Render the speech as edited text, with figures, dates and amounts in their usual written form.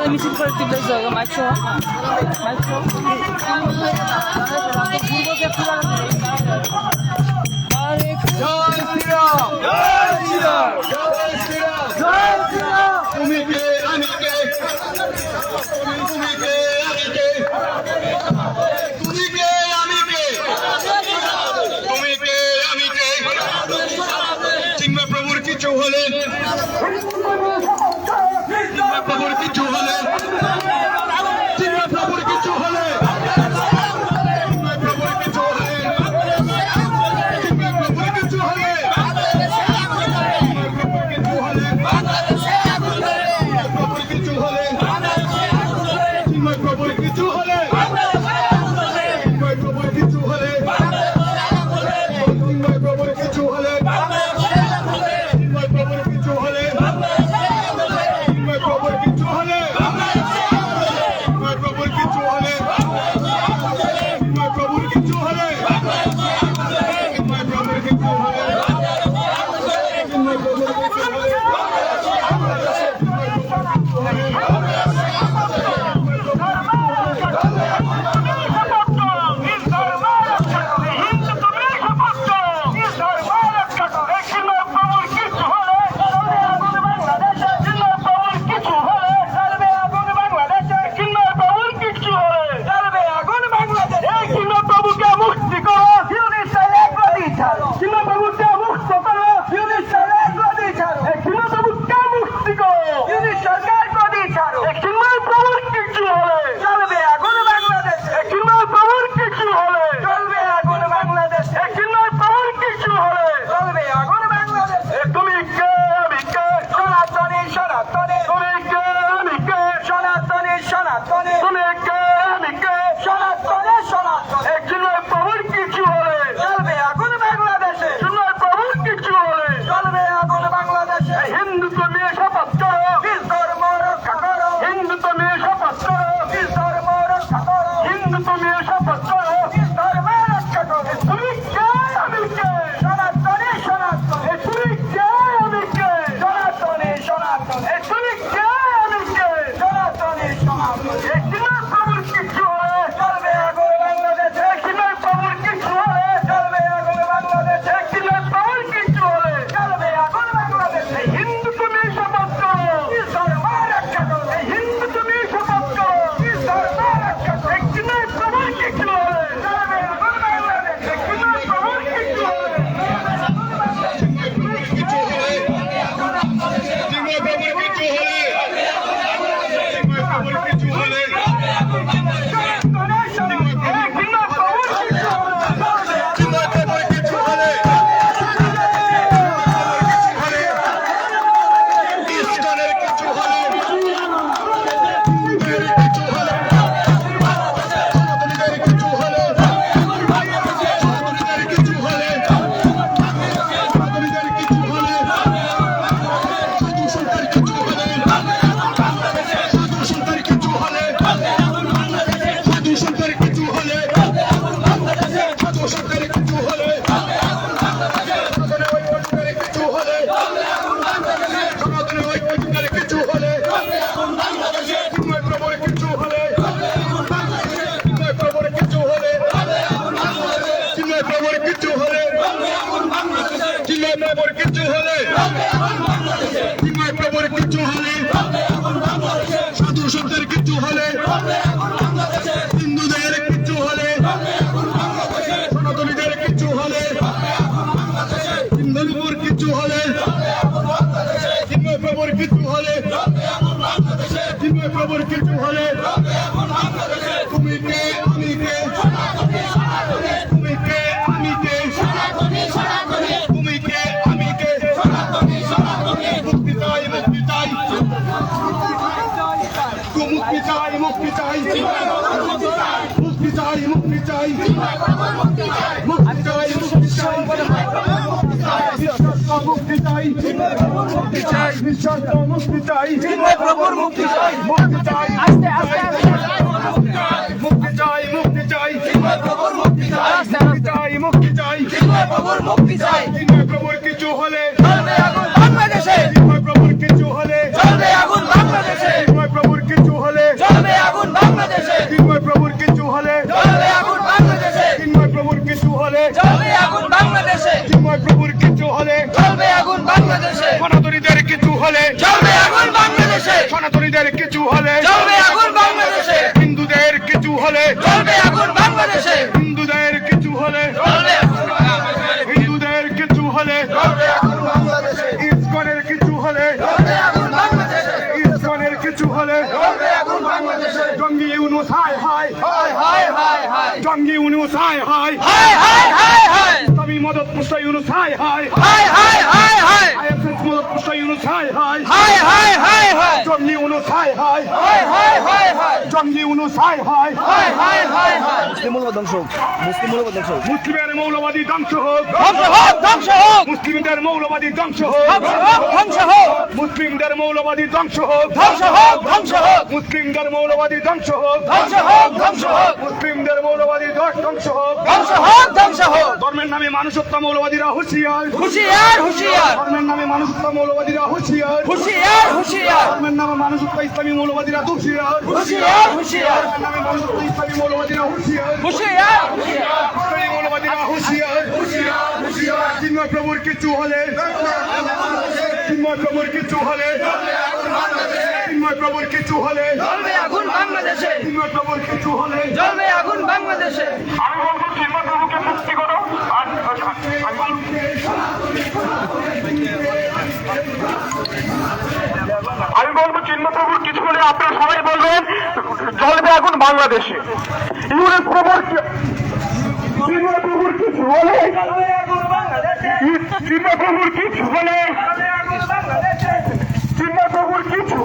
মিছিল করে দিলে মাইক্রো প্রভুর কিছু হলে প্রভুর কিছু হলে প্রভুর কিছু হলে প্রভুর কিছু হলে প্রভুর কিছু হলে প্রভুর কিছু হলে প্রভুর কিছু হলে প্রভুর কিছু হলে প্রভুর কিছু হলে হিন্দু কিছু হলে সাধু সন্তের কিছু হলে হিন্দুদের কিছু হলে সনাতনীদের কিছু হলে হিন্দুপুর কিছু হলে চিন্ময় প্রভুর কিছু হলে চিন্ময় প্রভুর কিছু হলে তুমি কে আমি কে তুমি কে আমি কে তুমি কে আমি কে মুক্তি চাই মুক্তি চাই মুক্তি চাই মুক্তি চাই মুক্তি চাই মুক্তি চাই মুক্তি চাই মুক্তি চাই মুক্তি চাই মুক্তি চাই বিশ্বাস মুক্তি চাই প্রভুর মুক্তি চাই মুক্তি চাই আস্তে আস্তে মুক্তি চাই মুক্তি চাই প্রভুর মুক্তি চাই মুক্তি চাই মুক্তি চাই প্রভুর মুক্তি চাই চিন্ময় প্রভুর কিছু হলে চলবে আগুন বাংলাদেশে চিন্ময় প্রভুর কিছু হলে চলবে আগুন বাংলাদেশে চিন্ময় প্রভুর কিছু হলে চলবে আগুন বাংলাদেশে চিন্ময় প্রভুর কিছু হলে চলবে আগুন বাংলাদেশে চিন্ময় প্রভুর কিছু হলে চলবে আগুন বাংলাদেশে চিন্ময় প্রভুর কিছু হলে চলবে আগুন বাংলাদেশে সনাতনীদের কিছু হলে চলবে আগুন বাংলাদেশে সনাতনীদের কিছু হলে চলবে আগুন বাংলাদেশে হিন্দুদের কিছু হলে চলবে আগুন বাংলাদেশে হিন্দুদের কিছু হলে চলবে আগুন বাংলাদেশে হিন্দুদের কিছু হলে চলবে আগুন বাংলাদেশে ইসকনের কিছু হলে চলবে আগুন বাংলাদেশে ইসকনের কিছু হলে চলবে আগুন বাংলাদেশে জঙ্গি ইউনুস হায় হায় হায় হায় হায় হায় জঙ্গি ইউনুস হায় হায় হায় হায় হায় হায় ইসলামী মদত মুস্তা ইউনুস হায় হায় হায় হায় হায় হায় আইএসএস মদত মুস্তা ইউনুস হায় হায় হায় হায় হায় হায় জঙ্গি ইউনুস হায় হায় হায় হায় হায় হায় জঙ্গি ইউনুস হায় হায় হায় হায় হায় হায় মুসলিম মূল্যবোধ ধ্বংস হোক মুসলিম মূল্যবোধ ধ্বংস হোক মুসলিমের মৌলবাদী ধ্বংস হোক ধ্বংস হোক ধ্বংস হোক মুসলিমদের মৌলবাদী ধ্বংস হোক ধ্বংস হোক ধ্বংস হোক মুসলিমদের মৌলবাদী ধ্বংস হোক ধ্বংস হোক ধ্বংস হোক মুসলিমদের মৌলবাদী ধ্বংস হোক ধ্বংস হোক ধ্বংস হোক মুসলিমদের মৌলবাদী ধ্বংস হোক ধ্বংস হোক ধ্বংস হোক ধর্মের নামে মানুষত্ব মৌলবাদীরা হুঁশিয়ার হুশিয়ার হুশিয়ার ধর্মের নামে মানুষত্ব মৌলবাদীরা হুঁশিয়ার হুশিয়ার হুশিয়ার ধর্মের নামে মানুষত্ব ইসলামী মৌলবাদীরা হুঁশিয়ার হুশিয়ার হুশিয়ার ধর্মের নামে মানুষত্ব ইসলামী মৌলবাদীরা হুঁশিয়ার হুশিয়ার ইসলামী মৌলবাদীরা হুঁশিয়ার চিন্ময় প্রভুর কিছু হলে চিন্ময় প্রভুর কিছু হলে চিন্ময় প্রভুর কিছু হলে চলবে আগুন বাংলাদেশে চিন্ময় প্রভুর কিছু হলে চলবে আগুন বাংলাদেশে আমি বলবো চিন্ময় প্রভুকে মুক্তি করো আমি বলবো চিন্ময় প্রভুর কিছু হলে আপনারা সবাই বলবেন জ্বলবে আগুন বাংলাদেশে ইউনুস প্রভুর চিন্ময় প্রভুর কিছু হলে চিন্ময় প্রভুর কিছু হলে চিন্ময় প্রভুর কিছু